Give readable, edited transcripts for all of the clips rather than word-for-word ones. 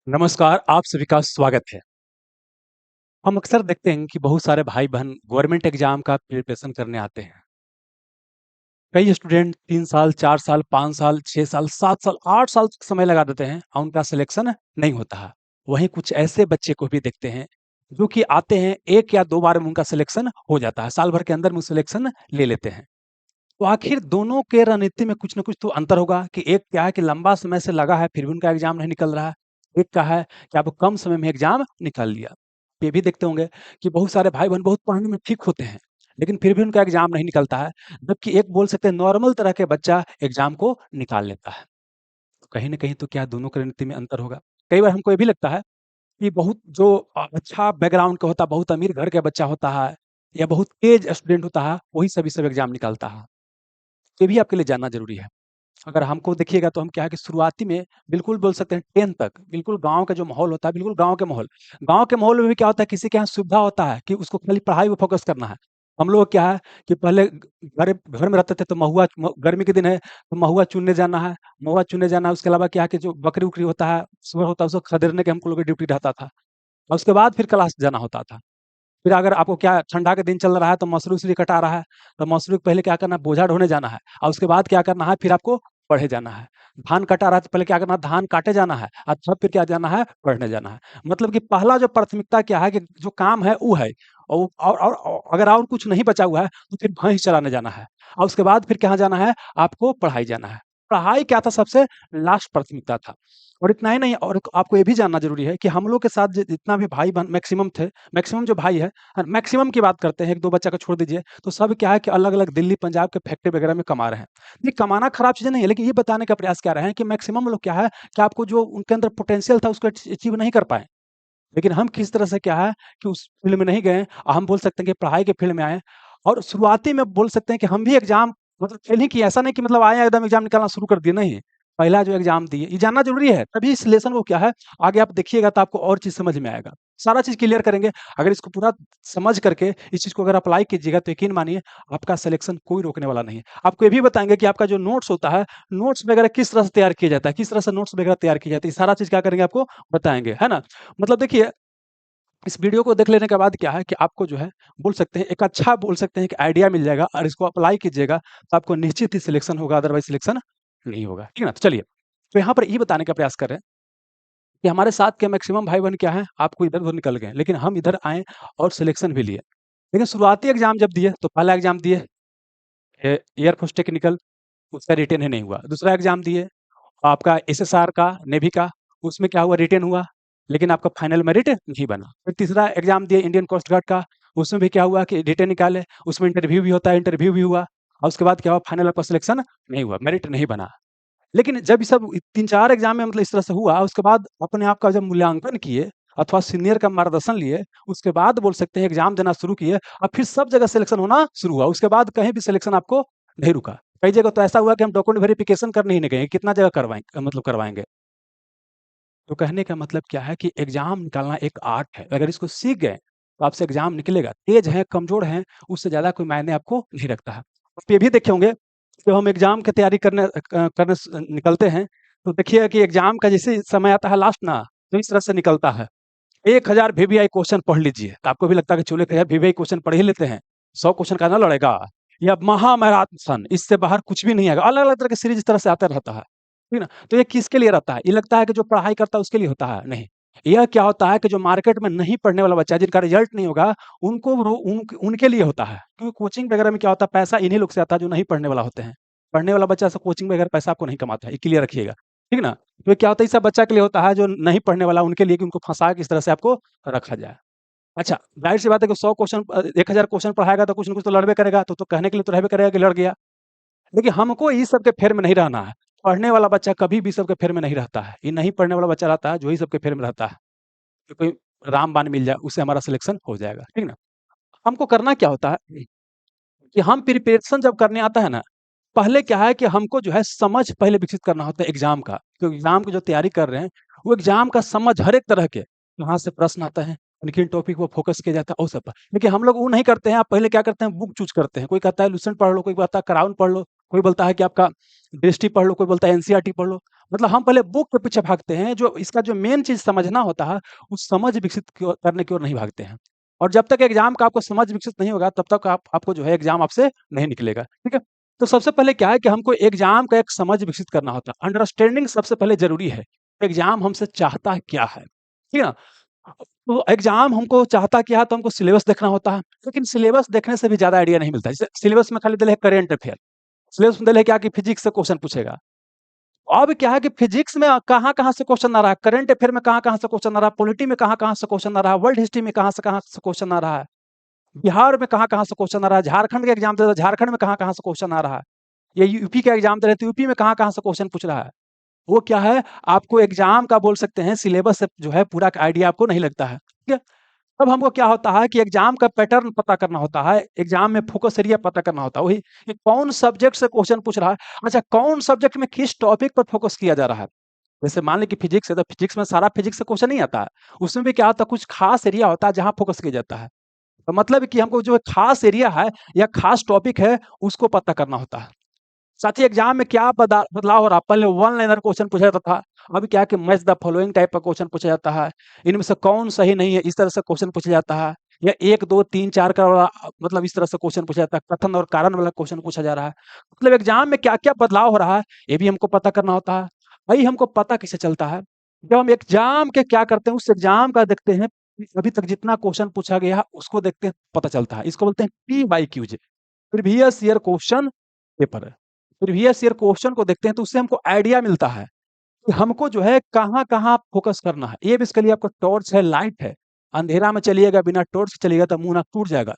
नमस्कार, आप सभी का स्वागत है। हम अक्सर देखते हैं कि बहुत सारे भाई-बहन गवर्नमेंट एग्ज़ाम का प्रिपरेशन करने आते हैं। कई स्टूडेंट 3 साल, 4 साल, 5 साल, 6 साल, 7 साल, 8 साल तक समय लगा देते हैं और उनका सिलेक्शन नहीं होता है। वहीं कुछ ऐसे बच्चे को भी देखते हैं, जो कि आते हैं 1 या 2 बार में उनका सिलेक्शन हो जाता है। साल भर के अंदर में वो सिलेक्शन ले लेते हैं। तो आखिर दोनों के रणनीति में कुछ न कुछ तो अंतर होगा कि एक क्या है कि लंबा समय से लगा है, फिर भी उनका एग्ज़ाम नहीं निकल रहा है। एक क्या है कि अब कम समय में एग्ज़ाम निकाल लिया। ये भी देखते होंगे कि बहुत सारे भाई-बहन बहुत पढ़ने में ठीक होते हैं, लेकिन फिर भी उनका एग्ज़ाम नहीं निकलता है, जबकि एक बोल सकते हैं नॉर्मल तरह के बच्चा एग्ज़ाम को निकाल लेता है। तो कहीं न कहीं तो क्या दोनों की रणनीति में अंतर होगा। कई बार हमको ये भी लगता है कि बहुत जो अच्छा बैकग्राउंड का होता है, बहुत अमीर घर का बच्चा होता है या बहुत तेज़ स्टूडेंट होता है, वही सभी सब एग्ज़ाम निकालता है। ये भी आपके लिए जानना ज़रूरी है। अगर हमको देखिएगा तो हम क्या है कि शुरुआती में बिल्कुल बोल सकते हैं 10 तक बिल्कुल गाँव का जो माहौल होता है, बिल्कुल गाँव के माहौल। गाँव के माहौल में भी क्या होता है किसी के यहाँ सुविधा होता है कि उसको खाली पढ़ाई पे फ़ोकस करना है। हम लोग क्या है कि पहले घर घर में रहते थे तो महुआ म गर्मी के दिन है तो महुआ चुनने जाना है, महुआ चुनने जाना है, उसके अलावा क्या है कि जो बकरी-वकरी होता है, सूअर होता है उसको खदेड़ने के हम लोग की ड्यूटी रहता था। और उसके बाद फिर क्लास जाना होता था। फिर अगर आपको क्या ठंडा का दिन चल रहा है तो मसूरी-वसूरी कटा रहा है, तो मसूरी को पहले क्या करना है बोझा ढोने जाना है और उसके बाद क्या करना है फिर आपको पढ़े जाना है। धान कटा रहा है तो पहले क्या करना है धान काटे जाना है और तब फिर क्या जाना है पढ़ने जाना है। मतलब कि पहला जो प्राथमिकता क्या है कि जो काम है वो है और अगर और कुछ नहीं बचा हुआ है तो फिर भैंस चराने जाना है और उसके बाद फिर कहाँ जाना है आपको पढ़ाई जाना है। पढ़ाई क्या था सबसे लास्ट प्राथमिकता था। और इतना ही नहीं और आपको ये भी जानना ज़रूरी है कि हम लोग के साथ जितना भी भाई-बहन मैक्सिमम थे, मैक्सिमम जो भाई है मैक्सिमम की बात करते हैं, 1-2 बच्चा को छोड़ दीजिए, तो सब क्या है कि अलग-अलग दिल्ली, पंजाब के फैक्ट्री वगैरह में कमा रहे हैं। ये कमाना खराब चीज़ नहीं है, लेकिन ये बताने का प्रयास कर रहे हैं कि मैक्सिमम लोग क्या है कि आपको जो उनके अंदर पोटेंशियल था उसको अचीव नहीं कर पाए। लेकिन हम किस तरह से क्या है कि उस फील्ड में नहीं गए और हम बोल सकते हैं कि पढ़ाई के फील्ड में आए और शुरुआती में बोल सकते हैं कि हम भी एग्ज़ाम मतलब फेल ही किए, ऐसा नहीं कि मतलब आए एकदम एग्ज़ाम निकालना शुरू कर दिए, नहीं। पहला जो एग्ज़ाम दिए, ये जानना ज़रूरी है, तभी इस लेसन को क्या है, आगे आप देखिएगा तो आपको और चीज़ समझ में आएगा। सारा चीज़ क्लियर करेंगे, अगर इसको पूरा समझ करके इस चीज़ को अगर अप्लाई कीजिएगा तो यकीन मानिए आपका सिलेक्शन कोई रोकने वाला नहीं है। आपको ये भी बताएँगे कि आपका जो नोट्स होता है, नोट्स वगैरह किस तरह से तैयार किया जाता है, किस तरह से नोट्स वगैरह तैयार की जाती है, सारा चीज़ क्या करेंगे आपको बताएँगे, है ना? मतलब देखिए इस वीडियो को देख लेने के बाद क्या है कि आपको जो है बोल सकते हैं एक अच्छा बोल सकते हैं कि आइडिया मिल जाएगा और इसको अप्लाई कीजिएगा तो आपको निश्चित ही सिलेक्शन होगा अदरवाइज सिलेक्शन नहीं होगा ठीक है ना तो चलिए तो यहाँ पर ये बताने का प्रयास करें कि हमारे साथ के मैक्सिमम भाई बहन क्या हैं आपको इधर उधर निकल गए लेकिन हम इधर आए और सिलेक्शन भी लिए लेकिन शुरुआती एग्जाम जब दिए तो पहला एग्जाम दिए एयरफोर्स टेक्निकल उसका रिटेन ही नहीं हुआ दूसरा एग्जाम दिए आपका एसएसआर का नेवी का उसमें क्या हुआ रिटेन हुआ लेकिन आपका फाइनल मेरिट नहीं बना फिर तीसरा एग्जाम दिए इंडियन कोस्ट गार्ड का उसमें भी क्या हुआ कि रिटेन निकाले उसमें इंटरव्यू भी होता है इंटरव्यू भी हुआ और उसके बाद क्या हुआ फाइनल आपका सिलेक्शन नहीं हुआ मेरिट नहीं बना लेकिन जब ये सब 3-4 एग्जाम में मतलब इस तरह से हुआ उसके बाद अपने आप का जब मूल्यांकन किए अथवा सीनियर का मार्गदर्शन लिए उसके बाद बोल सकते हैं एग्जाम देना शुरू किए और फिर सब जगह सिलेक्शन होना शुरू हुआ उसके बाद कहीं भी सिलेक्शन आपको नहीं रुका कई जगह तो ऐसा हुआ कि हम डॉक्यूमेंट वेरिफिकेशन करने ही नहीं गए कितना जगह करवाएं मतलब करवाएंगे तो कहने का मतलब क्या है कि एग्जाम निकालना एक आर्ट है अगर इसको सीख गए तो आपसे एग्जाम निकलेगा तेज है कमजोर है उससे ज्यादा कोई मायने आपको नहीं रखता है आप ये भी देखे होंगे जब हम एग्जाम की तैयारी निकलते हैं तो देखिए कि एग्जाम का जैसे समय आता है लास्ट ना तो इस तरह से निकलता है 1000 वीवीआई क्वेश्चन पढ़ लीजिए तो आपको भी लगता है कि चलो 1000 वीवीआई क्वेश्चन पढ़ ही लेते हैं 100 क्वेश्चन का ना लड़ेगा या महामैराथन इससे बाहर कुछ भी नहीं आएगा अलग अलग तरह के सीरीज इस तरह से आता रहता है ठीक है ना तो ये किसके लिए रहता है ये लगता है कि जो पढ़ाई करता है उसके लिए होता है नहीं यह क्या होता है कि जो मार्केट में नहीं पढ़ने वाला बच्चा है जिनका रिजल्ट नहीं होगा उनको उनके लिए होता है क्योंकि कोचिंग वगैरह में क्या होता है पैसा इन्हीं लोग से आता है जो नहीं पढ़ने वाला होते हैं पढ़ने वाला बच्चा से कोचिंग वगैरह पैसा आपको नहीं कमाता है ये क्लियर रखिएगा ठीक ना तो ये क्या होता है इस सब बच्चा के लिए होता है जो नहीं पढ़ने वाला उनके लिए कि उनको फंसा के इस तरह से आपको रखा जाए अच्छा जाहिर सी बात है कि 100 क्वेश्चन 1000 क्वेश्चन पढ़ाएगा तो कुछ ना कुछ तो लड़बे करेगा तो कहने के लिए तो रहबे करेगा कि लड़ गया देखिए, हमको इस सब के फेर में नहीं रहना है। पढ़ने वाला बच्चा कभी भी सब के फेर में नहीं रहता है। ये नहीं पढ़ने वाला बच्चा रहता है, जो ही सब के फेर में रहता है। कि कोई रामबाण मिल जाए, उससे हमारा सिलेक्शन हो जाएगा, ठीक ना? हमको करना क्या होता है कि हम प्रिपरेशन जब करने आता है ना, पहले क्या है कि हमको जो है समझ पहले विकसित करना होता है एग्ज़ाम का। तो एग्ज़ाम की जो तैयारी कर रहे हैं, वो एग्ज़ाम का समझ हर एक तरह के, कहाँ से प्रश्न आता है, किन टॉपिक पे फोकस किया जाता है, वो सब पर। लेकिन हम लोग वो नहीं करते हैं, आप पहले क्या करते हैं बुक चूज़ करते हैं। कोई कहता है लुसेंट पढ़ लो, कोई कहता है क्राउन पढ़ लो, कोई बोलता है कि आपका दृष्टि पढ़ लो, कोई बोलता है एनसीईआरटी पढ़ लो। मतलब हम पहले बुक के पीछे भागते हैं, जो इसका जो मेन चीज़ समझना होता है, उस समझ विकसित की ओर करने की ओर नहीं भागते हैं। और जब तक एग्ज़ाम का आपको समझ विकसित नहीं होगा, तब तक आपको जो है एग्ज़ाम आपसे नहीं निकलेगा, ठीक है? तो सबसे पहले क्या है कि हमको एग्ज़ाम का एक समझ विकसित करना होता है। अंडरस्टैंडिंग सबसे पहले ज़रूरी है। एग्ज़ाम हमसे चाहता क्या है, ठीक है ना? तो एग्ज़ाम हमको चाहता क्या है, तो हमको सिलेबस देखना होता है। लेकिन सिलेबस देखने से भी ज़्यादा आइडिया नहीं मिलता है। जैसे सिलेबस में खाली दिल है करेंट अफेयर, सिलेबस में दिल है क्या कि फिज़िक्स से क्वेश्चन पूछेगा। अब क्या है कि फिज़िक्स में कहाँ-कहाँ से क्वेश्चन आ रहा है, करंट अफेयर में कहाँ-कहाँ से क्वेश्चन आ रहा है, पॉलिटी में कहाँ-कहाँ से क्वेश्चन आ रहा है, वर्ल्ड हिस्ट्री में कहाँ से क्वेश्चन आ रहा है, बिहार में कहाँ-कहाँ से क्वेश्चन आ रहा है, झारखंड का एग्ज़ाम दे रहे हो, झारखंड में कहाँ-कहाँ से क्वेश्चन आ रहा है, या यूपी का एग्ज़ाम दे रहे हो तो यूपी में कहाँ-कहाँ से क्वेश्चन पूछ रहा है। वो क्या है, आपको एग्ज़ाम का बोल सकते हैं सिलेबस से जो है पूरा का आइडिया आपको नहीं लगता है, ठीक है? तब हमको क्या होता है कि एग्ज़ाम का पैटर्न पता करना होता है, एग्ज़ाम में फ़ोकस एरिया पता करना होता है, वही कि कौन सब्जेक्ट से क्वेश्चन पूछ रहा है। अच्छा, कौन सब्जेक्ट में किस टॉपिक पर फ़ोकस किया जा रहा है। जैसे मान लें कि फिज़िक्स है, तो फिज़िक्स में सारा फिज़िक्स से क्वेश्चन नहीं आता है। उसमें भी क्या होता है, कुछ खास एरिया होता है जहाँ फ़ोकस किया जाता है। तो मतलब है कि हमको जो खास एरिया है या खास टॉपिक है, उसको पता करना होता है। साथ ही एग्ज़ाम में क्या बदलाव हो रहा है, पहले वन लाइनर क्वेश्चन पूछा जाता था, अभी क्या है कि मैच द फॉलोइंग टाइप का क्वेश्चन पूछा जाता है। इनमें से कौन सही नहीं है, इस तरह से क्वेश्चन पूछा जाता है, या 1, 2, 3, 4 का वाला मतलब इस तरह से क्वेश्चन पूछा जाता है, कथन और कारण वाला क्वेश्चन पूछा जा रहा है। मतलब एग्ज़ाम में क्या-क्या बदलाव हो रहा है, ये भी हमको पता करना होता है। वही हमको पता कैसे चलता है, जब हम एग्ज़ाम के क्या करते हैं, उस एग्ज़ाम का देखते हैं, अभी तक जितना क्वेश्चन पूछा गया है, उसको देखते हैं, पता चलता है। इसको बोलते हैं PYQs, previous year question paper. Previous year question को देखते हैं तो उससे हमको आइडिया मिलता है कि हमको जो है कहाँ-कहाँ फ़ोकस करना है। ये बेसिकली आपका टॉर्च है, लाइट है। अंधेरा में चलिएगा, बिना टॉर्च के चलिएगा तो मुँह नाक टूट जाएगा।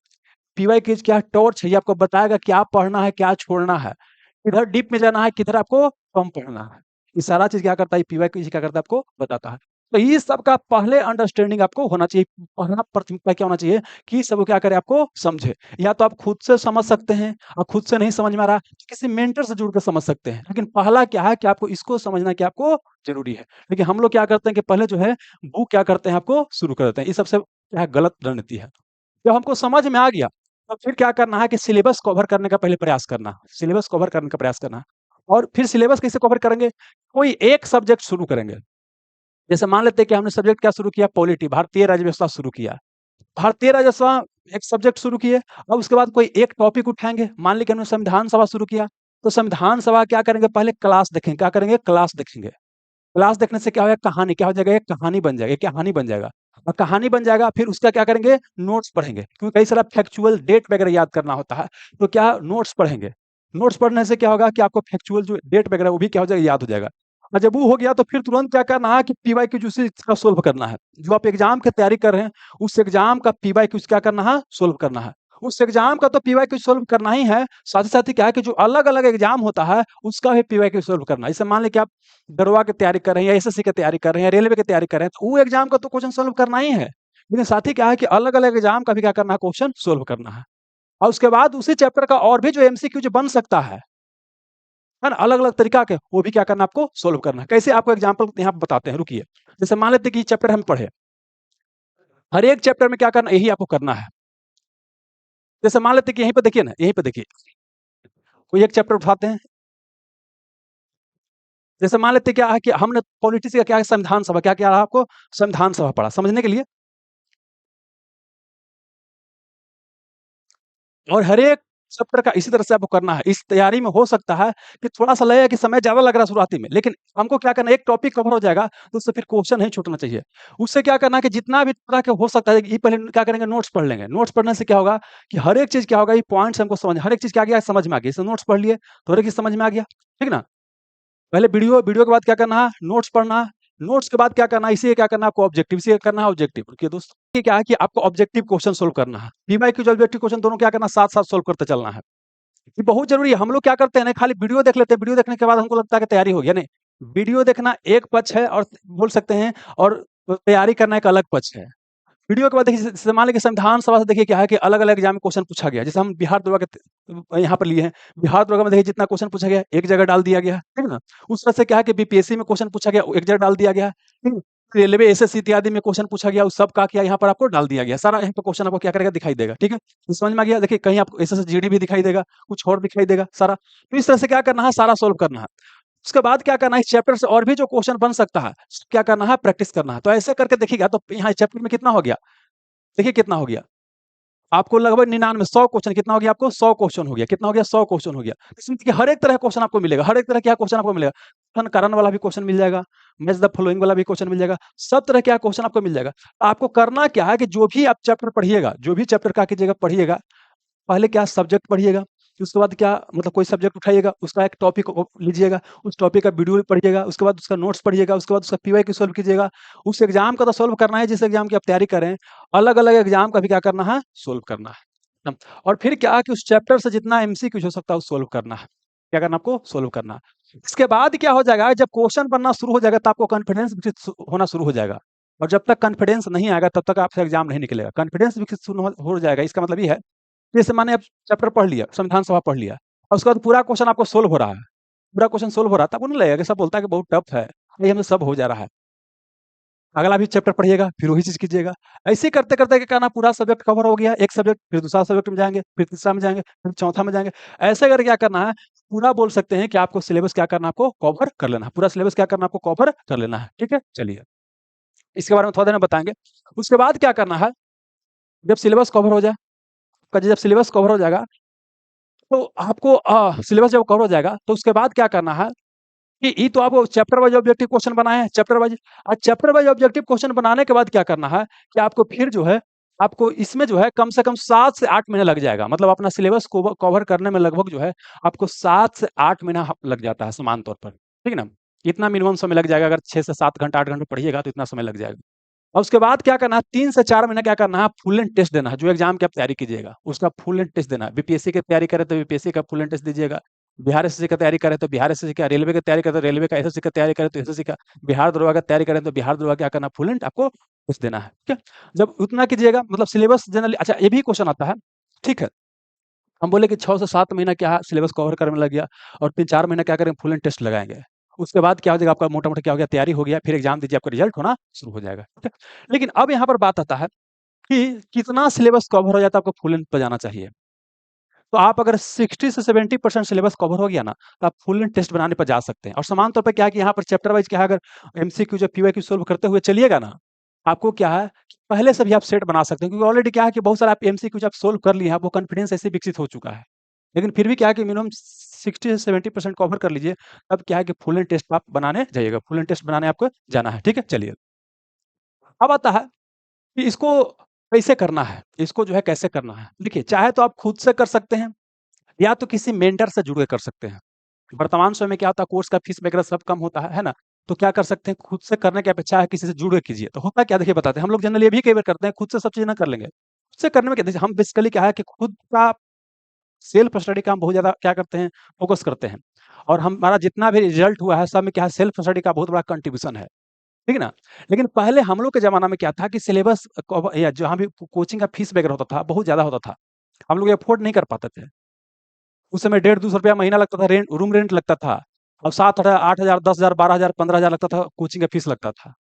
पीवाई क्विज़ क्या है, टॉर्च है, ये आपको बताएगा क्या पढ़ना है, क्या छोड़ना है। किधर डीप में जाना है, किधर आपको कम पढ़ना है। ये सारा चीज़ क्या करता है, पीवाई क्विज़ क्या करता है, आपको बताता है। तो ये सब का पहले अंडरस्टैंडिंग आपको होना चाहिए। पहला प्राथमिकता क्या होना चाहिए कि सब क्या करे, आपको समझे। या तो आप खुद से समझ सकते हैं, और खुद से नहीं समझ में आ रहा, तो किसी मेंटर से जुड़ के समझ सकते हैं। लेकिन पहला क्या है कि आपको इसको समझना कि आपको ज़रूरी है। लेकिन हम लोग क्या करते हैं कि पहले जो है बुक क्या करते हैं, आपको शुरू कर देते हैं। ये सबसे क्या है, गलत रणनीति है। जब हमको समझ में आ गया, तो फिर क्या करना है कि सिलेबस कवर करने का पहले प्रयास करना है। सिलेबस कवर करने का प्रयास करना है। और फिर सिलेबस कैसे कवर करेंगे? कोई एक सब्जेक्ट शुरू करेंगे। जैसे मान लेते हैं कि हमने सब्जेक्ट क्या शुरू किया, पॉलिटी, भारतीय राज्य व्यवस्था शुरू किया। भारतीय राज्य व्यवस्था एक सब्जेक्ट शुरू किए, अब उसके बाद कोई एक टॉपिक उठाएँगे। मान लीजिए कि हमने संविधान सभा शुरू किया, तो संविधान सभा क्या करेंगे, पहले क्लास देखेंगे। क्या करेंगे? क्लास देखेंगे। क्लास देखने से क्या होगा, कहानी क्या हो जाएगा, एक कहानी बन जाएगा, एक कहानी बन जाएगा। और कहानी बन जाएगा, फिर उसका क्या करेंगे, नोट्स पढ़ेंगे, क्योंकि कई सारा फैक्चुअल डेट वगैरह याद करना होता है, तो क्या नोट्स पढ़ेंगे। नोट्स पढ़ने से क्या होगा कि आपको फैक्चुअल जो डेट वगैरह वो भी क्या हो जाएगा, याद हो जाएगा। और जब वो हो गया तो फिर तुरंत क्या करना है कि पीवाईक्यू इसका सोल्व करना है। जो आप एग्जाम की तैयारी कर रहे हैं, उस एग्जाम का पीवाईक्यू क्या करना है, सोल्व करना है। उस एग्जाम का तो पीवाईक्यू सोल्व करना ही है, साथ ही साथ ही क्या है कि जो अलग-अलग एग्जाम होता है, उसका भी पीवाईक्यू सोल्व करना है। जैसे मान लें कि आप दरोगा की तैयारी कर रहे हैं, या एसएससी की तैयारी कर रहे हैं, या रेलवे की तैयारी कर रहे हैं, तो वो एग्जाम का तो क्वेश्चन सोल्व करना ही है। लेकिन साथ ही क्या है कि अलग-अलग एग्जाम का भी क्या करना है, क्वेश्चन सोल्व करना है। और उसके बाद उसी चैप्टर का और भी जो एमसीक्यू जो बन सकता है ना? अलग-अलग तरीका के, वो भी क्या करना है, आपको सोल्व करना है। कैसे, आपको एग्जाम्पल यहाँ पे बताते हैं, रुकिए। जैसे मान लेते हैं कि ये चैप्टर हम पढ़े, हर एक चैप्टर में क्या करना है, यही आपको करना है। जैसे मान लेते हैं कि यहीं पे देखिए ना, यहीं पे देखिए, कोई एक चैप्टर उठाते हैं। जैसे मान लेते हैं क्या है कि हमने पॉलिटिक्स का क्या है, संविधान सभा, क्या क्या रहा आपको, संविधान सभा पढ़ा, समझने के लिए। और हर एक चैप्टर का इसी तरह से आपको करना है। इस तैयारी में हो सकता है कि थोड़ा-सा लगेगा कि समय ज़्यादा लग रहा है शुरुआती में, लेकिन हमको क्या करना है, एक टॉपिक कवर हो जाएगा, तो उससे फिर क्वेश्चन नहीं छूटना चाहिए। उससे क्या करना है कि जितना भी तरह के हो सकता है, ये पहले क्या करेंगे, नोट्स पढ़ लेंगे। नोट्स पढ़ने से क्या होगा कि हर एक चीज़ क्या होगा, ये पॉइंट्स हमको समझ, हर एक चीज़ क्या आ गया, समझ में आ गई। जैसे नोट्स पढ़ लिए, तो हर एक चीज़ समझ में आ गया, ठीक ना? पहले वीडियो, वीडियो के बाद क्या करना है, नोट्स पढ़ना है। नोट्स के बाद क्या करना है, इसे क्या करना है आपको, ऑब्जेक्टिव से करना है ऑब्जेक्टिव। देखिए दोस्तों, ये क्या है कि आपको ऑब्जेक्टिव क्वेश्चन सोल्व करना है। पीवाईक्यू जो ऑब्जेक्टिव क्वेश्चन दोनों क्या करना है, साथ-साथ सोल्व करते चलना है। ये बहुत ज़रूरी है। हम लोग क्या करते हैं ना, खाली वीडियो देख लेते हैं, वीडियो देखने के बाद हमको लगता है कि तैयारी हो गया, नहीं। वीडियो देखना एक पक्ष है, और बोल सकते हैं, और तैयारी करना एक अलग पक्ष है। वीडियो के बाद देखिए, जैसे मान लीजिए संविधान सभा से देखिए क्या है कि अलग-अलग एग्जाम में क्वेश्चन पूछा गया। जैसे हम बिहार दरोगा के यहाँ पर लिए हैं। बिहार दरोगा में देखिए जितना क्वेश्चन पूछा गया, एक जगह डाल दिया गया है, ठीक है ना? उस तरह से क्या है कि बीपीएससी में क्वेश्चन पूछा गया, एक जगह डाल दिया गया है, ठीक है? रेलवे, एसएससी इत्यादि में क्वेश्चन पूछा गया, उस सब का क्या यहाँ पर आपको डाल दिया गया। सारा यहाँ पे क्वेश्चन आपको क्या करेगा, दिखाई देगा। ठीक है, तो समझ में आ गया। देखिए कहीं आपको एसएससी जीडी भी दिखाई देगा, कुछ और दिखाई देगा सारा। तो इस तरह से क्या करना है, सारा सोल्व करना है। उसके बाद क्या करना है, इस चैप्टर से और भी जो क्वेश्चन बन सकता है, क्या करना है, प्रैक्टिस करना है। तो ऐसे करके देखिएगा तो यहाँ चैप्टर में कितना हो गया, देखिए कितना हो गया आपको, लगभग 99 100 क्वेश्चन, कितना हो गया आपको, 100 क्वेश्चन हो गया। कितना हो गया, 100 क्वेश्चन हो गया। इसमें देखिए हर एक तरह का क्वेश्चन आपको मिलेगा, हर एक तरह क्या क्वेश्चन आपको मिलेगा। फन कारण वाला भी क्वेश्चन मिल जाएगा, मैच द फॉलोइंग वाला भी क्वेश्चन मिल जाएगा, सब तरह के क्वेश्चन आपको मिल जाएगा। आपको करना क्या है कि जो भी आप चैप्टर पढ़िएगा, जो भी चैप्टर क्या कीजिएगा पढ़िएगा, पहले क्या सब्जेक्ट पढ़िएगा, उसके बाद क्या मतलब कोई सब्जेक्ट उठाइएगा, उसका एक टॉपिक लीजिएगा, उस टॉपिक का वीडियो पढ़िएगा, उसके बाद उसका नोट्स पढ़िएगा, उसके बाद उसका पीवाईक्यू सॉल्व कीजिएगा। उस एग्जाम का तो सॉल्व करना है जिस एग्जाम की आप तैयारी करें, अलग अलग एग्जाम का भी क्या करना है, सॉल्व करना है। और फिर क्या कि उस चैप्टर से जितना एमसीक्यू हो सकता है उस सॉल्व करना है। क्या करना, आपको सॉल्व करना है। इसके बाद क्या हो जाएगा, जब क्वेश्चन बनना शुरू हो जाएगा तो आपको कॉन्फिडेंस विकसित होना शुरू हो जाएगा। और जब तक कॉन्फिडेंस नहीं आएगा तब तक आपसे एग्जाम नहीं निकलेगा। कॉन्फिडेंस विकसित शुरू हो जाएगा, इसका मतलब ये है, जैसे माने आप चैप्टर पढ़ लिया, संविधान सभा पढ़ लिया, और उसके बाद पूरा क्वेश्चन आपको सोल्व हो रहा है, पूरा क्वेश्चन सोल्व हो रहा है, तब आपको नहीं लगेगा कि सब बोलता है कि बहुत टफ है, ये हमें सब हो जा रहा है। अगला भी चैप्टर पढ़िएगा, फिर वही चीज़ कीजिएगा। ऐसे करते-करते क्या करना, पूरा सब्जेक्ट कवर हो गया, एक सब्जेक्ट, फिर दूसरा सब्जेक्ट में जाएँगे, फिर तीसरा में जाएँगे, फिर चौथा में जाएँगे। ऐसे करके क्या करना है, पूरा बोल सकते हैं कि आपको सिलेबस क्या करना है, आपको कवर कर लेना है। पूरा सिलेबस क्या करना है, आपको कवर कर लेना है। ठीक है? चलिए, इसके बारे में थोड़ा देर में बताएँगे। उसके बाद क्या करना है, जब सिलेबस कवर हो जाए, आपका जब सिलेबस कवर हो जाएगा, तो आपको सिलेबस जब कवर हो जाएगा, तो उसके बाद क्या करना है कि ये तो आपको चैप्टर वाइज़ ऑब्जेक्टिव क्वेश्चन बनाए हैं, चैप्टर वाइज़ ऑब्जेक्टिव क्वेश्चन बनाने के बाद क्या करना है कि आपको फिर जो है, आपको इसमें जो है कम से कम 7 से 8 महीने लग जाएगा। मतलब अपना सिलेबस कवर करने में लगभग जो है आपको 7 से 8 महीना लग जाता है सामान्य तौर पर। ठीक है ना? इतना मिनिमम समय लग जाएगा, अगर 6 से 7 घंटा, 8 घंटे पढ़िएगा तो इतना समय लग जाएगा। और उसके बाद क्या करना है, 3 से 4 महीना क्या करना है, फुल एंड टेस्ट देना है। जो एग्ज़ाम की आप तैयारी कीजिएगा, उसका फुल एंड टेस्ट देना है। बीपीएससी की तैयारी करें तो बीपीएससी का फुल एंड टेस्ट दीजिएगा। बिहार एसएससी का तैयारी करें तो बिहार एसएससी का, रेलवे की तैयारी करें तो रेलवे का, एसएससी का तैयारी करें तो एसएससी का, बिहार दरोगा का तैयारी करें तो बिहार दरोगा क्या करना, फुल एंड आपको टेस्ट देना है। ठीक है? जब उतना कीजिएगा, मतलब सिलेबस जनरली, अच्छा ये भी क्वेश्चन आता है, ठीक है? हम बोले कि 6 से 7 महीना क्या है सिलेबस कवर करने में लग गया, और 3-4 महीना क्या करेंगे, फुल एंड टेस्ट लगाएँगे। उसके बाद क्या हो जाएगा, आपका मोटा-मोटा क्या हो गया, तैयारी हो गया, फिर एग्ज़ाम दीजिए, आपका रिज़ल्ट होना शुरू हो जाएगा। ठीक है? लेकिन अब यहाँ पर बात आता है कि कितना सिलेबस कवर हो जाता है, आपको फुल लेंथ पे जाना चाहिए। तो आप अगर 60 से 70% सिलेबस कवर हो गया ना, तो आप फुल लेंथ टेस्ट बनाने पर जा सकते हैं। और समान तौर पे क्या है कि यहाँ पर चैप्टर वाइज़ क्या है, अगर एमसीक्यू जब पीवाईक्यू सॉल्व करते हुए चलिएगा ना, आपको क्या है कि पहले से भी आप सेट बना सकते हैं, क्योंकि ऑलरेडी क्या है कि बहुत सारा आप एमसीक्यू जब सॉल्व कर लिए हैं, आपको कॉन्फिडेंस ऐसे विकसित हो चुका है। लेकिन फिर भी क्या है कि मिनिमम 60 से 70% कवर कर लीजिए, तब क्या है कि फुल लेंथ टेस्ट आप बनाने जाइएगा, फुल लेंथ टेस्ट बनाने आपको जाना है। ठीक है? चलिए, अब आता है कि इसको कैसे करना है? इसको जो है कैसे करना है? देखिए, चाहे तो आप खुद से कर सकते हैं, या तो किसी मेंटर से जुड़ के कर सकते हैं। वर्तमान समय में क्या होता है, कोर्स का फीस वगैरह सब कम होता है ना? तो क्या कर सकते हैं, खुद से करने की अपेक्षा है किसी से जुड़ के कीजिए। तो होता क्या, देखिए बताते हैं, हम लोग जनरली ये भी कई बार करते हैं, खुद से सब चीज़ ना कर लेंगे। खुद से करने में क्या, देखिए हम बेसिकली क्या है कि खुद का सेल्फ स्टडी का हम बहुत ज़्यादा क्या करते हैं, फ़ोकस करते हैं। और हमारा जितना भी रिज़ल्ट हुआ है, सब में क्या है, सेल्फ स्टडी का बहुत बड़ा कंट्रीब्यूशन है। ठीक है ना? लेकिन पहले हम लोग के ज़माना में क्या था कि सिलेबस या जहाँ भी कोचिंग का फीस वगैरह होता था, बहुत ज़्यादा होता था। हम लोग अफ़ोर्ड नहीं कर पाते थे। उस समय 150-200 महीना लगता था, रेंट रूम रेंट लगता था। और 7,000, 8,000, 10,000, 12,000, 15,000 लगता था, कोचिंग का फीस लगता था।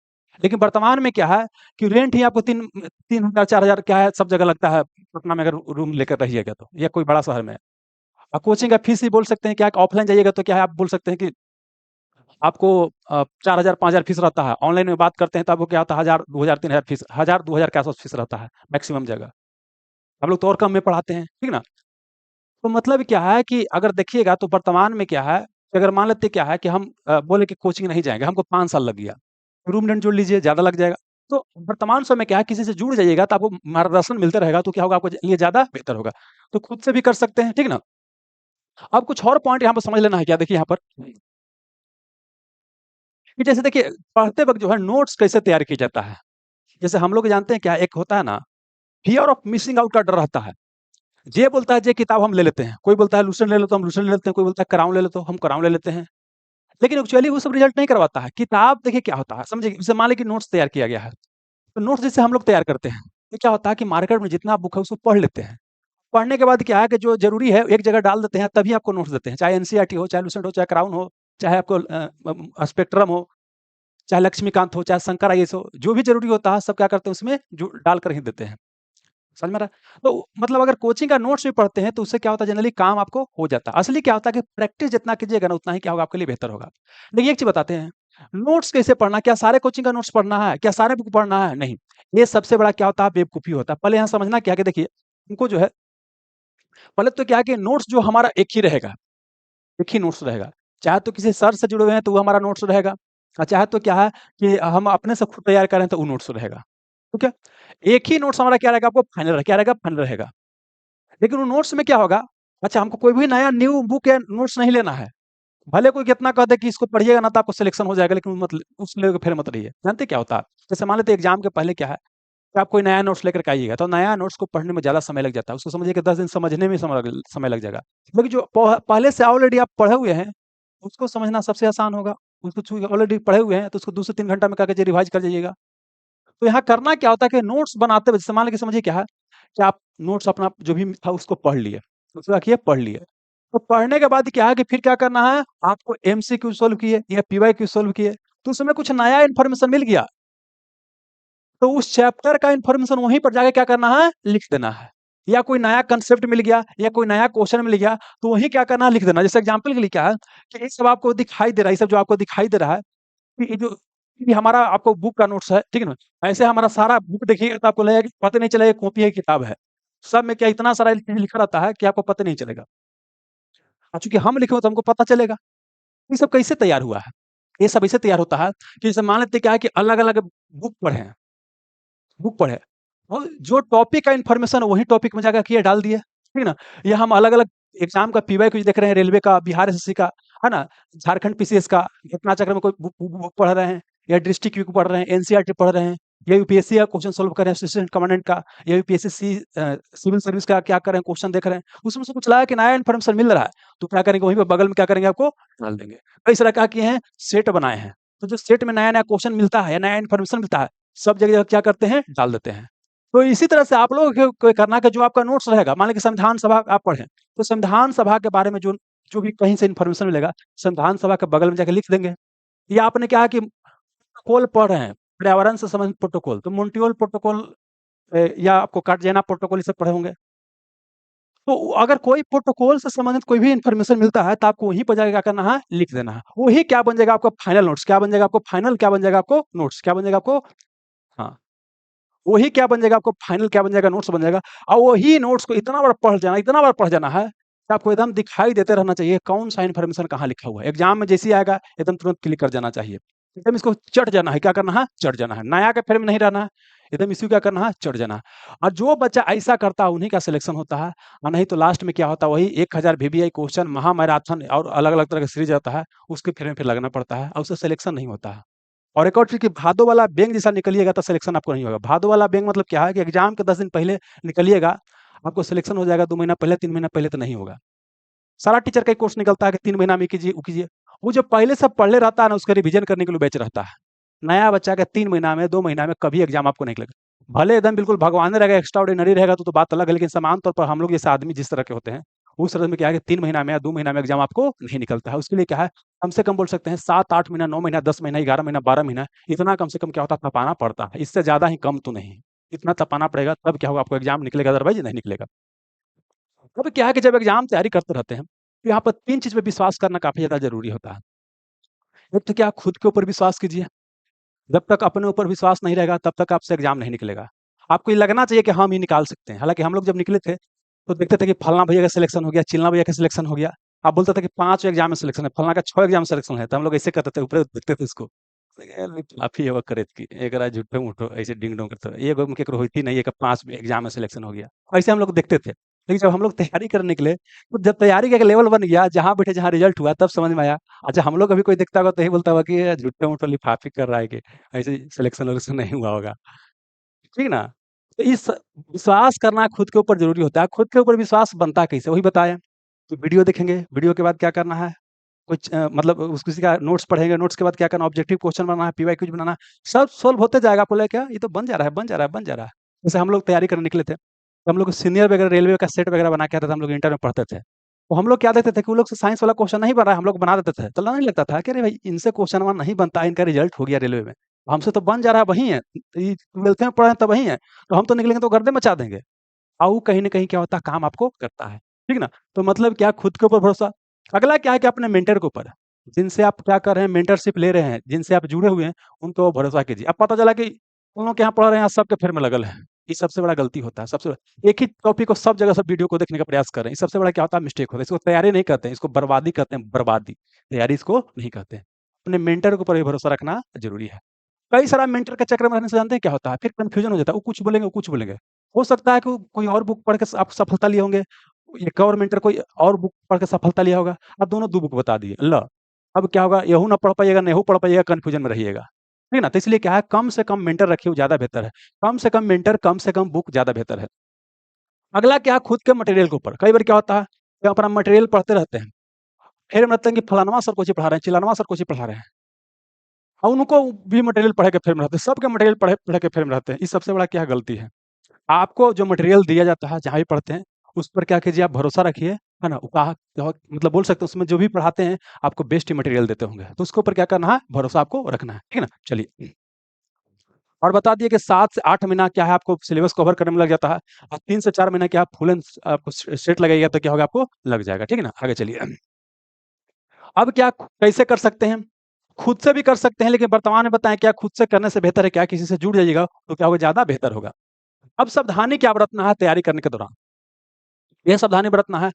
लेकिन वर्तमान में क्या है कि रेंट ही आपको 3,000, 4,000 क्या है, सब जगह लगता है, पटना में अगर रूम लेकर रहिएगा तो, या कोई बड़ा शहर में। कोचिंग का फीस ही बोल सकते हैं क्या है कि ऑफलाइन जाइएगा तो क्या है, आप बोल सकते हैं कि आपको 4,000, 5,000 फीस रहता है। ऑनलाइन में बात करते हैं तो आपको क्या होता है, 1,000, 2,000, 3,000 फीस, 1,000, 2,000 के आस-पास फीस रहता है, मैक्सिमम जगह। हम लोग तो और कम में पढ़ाते हैं, ठीक ना? तो मतलब क्या है कि अगर देखिएगा तो वर्तमान में क्या है, कि अगर मान लेते क्या है कि हम बोले कि कोचिंग नहीं जाएँगे, हमको 5 साल लग गया। रूम रेंट जोड़ लीजिए, ज़्यादा लग जाएगा। तो वर्तमान समय क्या है, किसी से जुड़ जाइएगा तो आपको मार्गदर्शन मिलता रहेगा, तो क्या होगा, आपको लिए ज़्यादा बेहतर होगा। तो खुद से भी कर सकते हैं, ठीक ना? अब कुछ और पॉइंट यहाँ पर समझ लेना है क्या, देखिए यहाँ पर कि जैसे देखिए, पढ़ते वक़्त जो है नोट्स कैसे तैयार किया जाता है। जैसे हम लोग जानते हैं क्या, एक होता है ना, फियर ऑफ मिसिंग आउट का डर रहता है। ये बोलता है ये किताब हम ले लेते हैं, कोई बोलता है लूसेंट ले लो तो हम लूसेंट ले लेते हैं, कोई बोलता है क्राउन ले लो तो हम क्राउन ले लेते हैं। लेकिन एक्चुअली वो सब रिजल्ट नहीं करवाता है। किताब देखिए क्या होता है, समझिए, जैसे मान लीजिए कि नोट्स तैयार किया गया है, तो नोट्स जैसे हम लोग तैयार करते हैं, तो क्या होता है कि मार्केट में जितना बुक है उसको पढ़ लेते हैं। पढ़ने के बाद क्या है कि जो ज़रूरी है एक जगह डाल देते हैं, तभी आपको नोट्स देते हैं। चाहे एनसीईआरटी हो, चाहे लूसेंट हो, चाहे क्राउन हो, चाहे आपको स्पेक्ट्रम हो, चाहे लक्ष्मीकांत हो, चाहे शंकर आईएएस हो, जो भी ज़रूरी होता है सब क्या करते हैं उसमें जो डाल कर ही देते हैं। समझ में आ रहा है? तो मतलब अगर कोचिंग का नोट्स भी पढ़ते हैं तो उससे क्या होता है जनरली काम आपको हो जाता है। असली क्या होता है कि प्रैक्टिस जितना कीजिएगा ना उतना ही क्या होगा आपके लिए बेहतर होगा। देखिए एक चीज़ बताते हैं, नोट्स कैसे पढ़ना? क्या सारे कोचिंग का नोट्स पढ़ना है? क्या सारे बुक पढ़ना है? नहीं। ये सबसे बड़ा क्या होता है बेवकूफ़ी होता है। पहले यहाँ समझना क्या है कि देखिए, हमको जो है पहले तो क्या है कि नोट्स जो हमारा एक ही रहेगा, एक ही नोट्स रहेगा। चाहे तो किसी सर से जुड़े हुए हैं तो वो हमारा नोट्स रहेगा और चाहे तो क्या है कि हम अपने से खुद तैयार करें तो वो नोट्स रहेगा। ठीक है? एक ही नोट्स हमारा क्या रहेगा आपको फाइनल क्या रहेगा? फाइनल रहेगा। लेकिन वो नोट्स में क्या होगा, अच्छा हमको कोई भी नया न्यू बुक या नोट्स नहीं लेना है। भले कोई कितना कह दे कि इसको पढ़िएगा ना तो आपको सिलेक्शन हो जाएगा लेकिन मत उस लेके फिर मत रहिए। जानते क्या होता है? जैसे मान लेते हैं एग्ज़ाम के पहले क्या है कि आप कोई नया नोट्स लेकर के आइएगा, तो नया नोट्स को पढ़ने में ज़्यादा समय लग जाता है। उसको समझिए कि 10 दिन समझने में समय लग जाएगा। लेकिन जो पहले से ऑलरेडी आप पढ़े हुए हैं, उसको समझना सबसे आसान होगा। उसको चूँकि ऑलरेडी पढ़े हुए हैं, तो उसको 2 से 3 घंटा में क्या कीजिए रिवाइज़ कर जाइएगा। तो यहाँ करना क्या होता है कि नोट्स बनाते हुए जैसे मान लीजिए समझिए क्या है कि आप नोट्स अपना जो भी था उसको पढ़ लिए। उसको क्या किए पढ़ लिए। तो पढ़ने के बाद क्या है कि फिर क्या करना है आपको एमसीक्यू सॉल्व किए या पीवाईक्यू सॉल्व किए। तो उसमें कुछ नया इन्फॉर्मेशन मिल गया। तो उस चैप्टर का इन्फॉर्मेशन वहीं पर जाके क्या करना है लिख देना है। या कोई नया कांसेप्ट मिल गया या कोई नया क्वेश्चन मिल गया तो वहीं क्या करना है लिख देना। जैसे एग्जांपल के लिए क्या है कि ये सब आपको दिखाई दे रहा है, ये सब जो आपको दिखाई दे रहा है कि ये हमारा आपको बुक का नोट्स है, ठीक है ना? ऐसे हमारा सारा बुक देखिएगा तो आपको लगेगा कि पता नहीं चलेगा कॉपी है किताब है। सब में क्या इतना सारा लिखा रहता है कि आपको पता नहीं चलेगा। चूँकि हम लिखे हो तो हमको पता चलेगा। ये सब कैसे तैयार हुआ है? ये सब ऐसे तैयार होता है कि जैसे मान लेते हैं क्या है कि अलग-अलग बुक पढ़े और जो टॉपिक का इन्फॉर्मेशन है वही टॉपिक में जाकर किए डाल दिए, ठीक है ना? या हम अलग-अलग एग्ज़ाम का पीवाई क्विज़ देख रहे हैं, रेलवे का, बिहार एसएससी का, है ना? झारखंड पीसीएस का, घटना चक्र में कोई बुक पढ़ रहे हैं या डिस्ट्रिक्ट व्यू पढ़ रहे हैं, एनसीईआरटी पढ़ रहे हैं या यूपीएससी का क्वेश्चन सॉल्व कर रहे हैं असिस्टेंट कमांडेंट का या यूपीएससी सिविल सर्विस का क्या कर रहे हैं क्वेश्चन देख रहे हैं। उसमें से कुछ लगा कि नया इन्फॉर्मेशन मिल रहा है, तो क्या करेंगे वहीं पे बगल में क्या करेंगे आपको डाल देंगे। कई सारा क्या किए हैं सेट बनाए हैं, तो जो सेट में नया-नया क्वेश्चन मिलता है या नया इन्फॉर्मेशन मिलता है, सब जगह क्या करते हैं डाल देते हैं। तो इसी तरह से आप लोगों को करना है कि जो आपका नोट्स रहेगा, मान लीजिए कि संविधान सभा आप पढ़ें, तो संविधान सभा के बारे में जो जो भी कहीं से इन्फॉर्मेशन मिलेगा, संविधान सभा के बगल में जाके लिख देंगे। या आपने क्या है कि प्रोटोकॉल पढ़ रहे हैं, पर्यावरण से संबंधित प्रोटोकॉल, तो मॉन्ट्रियल प्रोटोकॉल या आपको कार्टेजेना प्रोटोकॉल ये सब पढ़े होंगे। तो अगर कोई प्रोटोकॉल से संबंधित कोई भी इन्फॉर्मेशन मिलता है, तो आपको वहीं पर जाके क्या करना है, लिख देना है। वही क्या बन जाएगा आपका फाइनल नोट्स, क्या बन जाएगा आपको फाइनल क्या बन जाएगा आपको नोट्स, क्या बन जाएगा आपको हाँ। वही क्या बन जाएगा आपको फाइनल क्या बन जाएगा नोट्स बन जाएगा और वही नोट्स को इतना बार पढ़ जाना है कि आपको एकदम दिखाई देते रहना चाहिए कौन सा इन्फॉर्मेशन कहाँ लिखा हुआ है। एग्जाम में जैसे ही आएगा एकदम तुरंत क्लिक कर जाना चाहिए। एकदम इसको चढ़ जाना है, क्या करना है चढ़ जाना है, नया के फेर में नहीं रहना है। एकदम इसको क्या करना है चढ़ जाना है। और जो बच्चा ऐसा करता है उन्हीं का सिलेक्शन होता है और नहीं तो लास्ट में क्या होता है वही 1000 वीवीआई क्वेश्चन महामैराथन और अलग अलग तरह का सीरीज आता है उसके फेर में फिर लगना पड़ता है और उससे सिलेक्शन नहीं होता है। और एक और चीज़ कि भादो वाला बैंक जैसा निकलिएगा तो सिलेक्शन आपको नहीं होगा। भादो वाला बैंक मतलब क्या है कि एग्ज़ाम के 10 दिन पहले निकलिएगा, आपको सिलेक्शन हो जाएगा 2 महीना पहले, 3 महीना पहले तो नहीं होगा। सारा टीचर का एक कोर्स निकलता है कि 3 महीना में ये कीजिए, वो कीजिए। वो जो पहले से पढ़ले रहता है ना, उसका रिवीजन करने के लिए बैच रहता है। नया बच्चा का 3 महीना में, 2 महीना में कभी एग्ज़ाम आपको नहीं निकलेगा। भले एकदम बिल्कुल भगवान रहेगा, एक्स्ट्रा ऑर्डिनरी रहेगा तो बात अलग है, लेकिन समान तौर पर हम लोग जैसे आदमी जिस तरह के होते हैं, उस तरह में क्या है कि 3 महीना में या 2 महीना में एग्ज़ाम आपको नहीं निकलता है। उसके लिए क्या है, कम से कम बोल सकते हैं 7, 8 महीना, 9 महीना, 10 महीना, 11 महीना, 12 महीना, इतना कम से कम क्या होता है तपाना पड़ता है। इससे ज़्यादा ही कम तो नहीं। इतना तपाना पड़ेगा तब क्या होगा आपको एग्ज़ाम निकलेगा, अदरवाइज़ नहीं निकलेगा। अब क्या है कि जब एग्ज़ाम तैयारी करते रहते हैं, तो यहाँ पर 3 चीज़ पे विश्वास करना काफ़ी ज़्यादा ज़रूरी होता है। एक तो क्या खुद के ऊपर विश्वास कीजिए। जब तक अपने ऊपर विश्वास नहीं रहेगा, तब तक आपसे एग्ज़ाम नहीं निकलेगा। आपको ये लगना चाहिए कि हम ये निकाल सकते हैं। हालाँकि हम लोग जब निकले थे, तो देखते थे कि फलना भैया का सिलेक्शन हो गया, चिलना भैया का सिलेक्शन हो गया। आप बोलते थे कि 5 एग्ज़ाम में सिलेक्शन है, फलना का 6 एग्ज़ाम में सिलेक्शन है, तो हम लोग ऐसे करते थे, ऊपरे देखते थे उसको। काफ़ी हवा करत की एकरा झूठो-मूठो ऐसे डिंग-डोंग करते एगो में केकरो होइती नहीं, एकर 5 एग्ज़ाम में सिलेक्शन हो गया। ऐसे हम लोग देखते थे। लेकिन जब हम लोग तैयारी करने निकले, तो जब तैयारी का एक लेवल बन गया, जहाँ बैठे जहाँ रिज़ल्ट हुआ, तब समझ में आया। अच्छा हम लोग अभी कोई देखता होगा तो यही बोलता होगा कि ये झूठे-मूठो लिफाफी कर रहा है कि ऐसे सिलेक्शन-विलेक्शन नहीं हुआ होगा। ठीक ना? तो इस विश्वास करना खुद के ऊपर ज़रूरी होता है। खुद के ऊपर विश्वास बनता कैसे? वही बताया। तो वीडियो देखेंगे, वीडियो के बाद क्या करना है? कुछ मतलब उस किसी का नोट्स पढ़ेंगे, नोट्स के बाद क्या करना है? ऑब्जेक्टिव क्वेश्चन बनाना है, पीवाई क्विज़ बनाना है। सब सॉल्व होते जाएगा। आपको लगेगा क्या? ये तो बन जा रहा है, बन जा रहा है, बन जा रहा है। जैसे हम लोग तैयारी करने निकले थे, तो हम लोग सीनियर वगैरह रेलवे का सेट वगैरह बना के आते थे, हम लोग इंटर में पढ़ते थे। तो हम लोग क्या देखते थे कि वो लोग से साइंस वाला क्वेश्चन नहीं बन रहा है, हम लोग बना देते थे। तो नहीं लगता था कि अरे भाई इनसे क्वेश्चन वन नहीं बनता, इनका रिजल्ट हो गया रेलवे में। हमसे तो बन जा रहा है, वही है। ये 12th में पढ़े हैं तो वही है। तो हम तो निकलेंगे तो गर्दे मचा देंगे। और वो कहीं न कहीं क्या होता है, काम आपको करता है। ठीक ना? तो मतलब क्या, खुद के ऊपर भरोसा। अगला क्या है कि अपने मेंटर के ऊपर, जिनसे आप क्या कर रहे हैं, मेंटरशिप ले रहे हैं, जिनसे आप जुड़े हुए हैं, उन पे भरोसा कीजिए। अब पता चला कि उन लोग के यहाँ पढ़ रहे हैं, सबके फेर में लगल है। ये सबसे बड़ा गलती होता है। सबसे एक ही टॉपिक को सब जगह सब वीडियो को देखने का प्रयास कर रहे हैं। सबसे बड़ा क्या होता है, मिस्टेक होता है। इसको तैयारी नहीं करते हैं, इसको बर्बादी कहते हैं, बर्बादी। तैयारी इसको नहीं कहते हैं। अपने मेंटर के ऊपर भी भरोसा रखना ज़रूरी है। कई सारा मेंटर के चक्कर में रहने से जानते हैं क्या होता है, फिर कन्फ्यूजन हो जाता है। वो कुछ बोलेंगे, वो कुछ बोलेंगे। हो सकता है कि वो कोई और बुक पढ़ के आप सफलता लिए होंगे, एक और मेंटर कोई और बुक पढ़ के सफलता लिया होगा। आप दोनों 2 बुक बता दिए। अब क्या होगा, येहू ना पढ़ पाइएगा, नेहू पढ़ पाइएगा, कन्फ्यूजन में रहिएगा। ठीक है ना? तो इसलिए क्या है, कम से कम मेंटर रखिए, वो ज़्यादा बेहतर है। कम से कम मेंटर, कम से कम बुक ज़्यादा बेहतर है। अगला क्या है, खुद के मटेरियल के ऊपर। कई बार क्या होता है कि अपना मटेरियल पढ़ते रहते हैं, फिर लगता है कि फलानवा सर को चीज़ पढ़ा रहे हैं, चिलानवा सर को चीज़ पढ़ा रहे हैं। और उनको भी मटेरियल पढ़ के फेर में रहते हैं, सबके मटेरियल पढ़ पढ़ के फेर में रहते हैं। ये सबसे बड़ा क्या गलती है। आपको जो मटेरियल दिया जाता है, जहाँ भी पढ़ते हैं, उस पर क्या कीजिए, आप भरोसा रखिए, है ना? मतलब बोल सकते हैं, उसमें जो भी पढ़ाते हैं, आपको बेस्ट ही मटेरियल देते होंगे। तो उसके ऊपर क्या करना है, भरोसा आपको रखना है। ठीक है ना? चलिए, और बता दिए कि 7 से 8 महीना क्या है, आपको सिलेबस कवर करने में लग जाता है। और 3 से 4 महीना क्या है, फुल एंड आपको सेट लगेगा तो क्या होगा, आपको लग जाएगा। ठीक है ना? आगे चलिए। अब क्या कैसे कर सकते हैं? खुद से भी कर सकते हैं, लेकिन वर्तमान में बताएँ, क्या खुद से करने से बेहतर है क्या किसी से जुड़ जाइएगा, तो क्या होगा, ज़्यादा बेहतर होगा। अब सावधानी क्या बरतना है तैयारी करने के दौरान? ये सावधानी बरतना है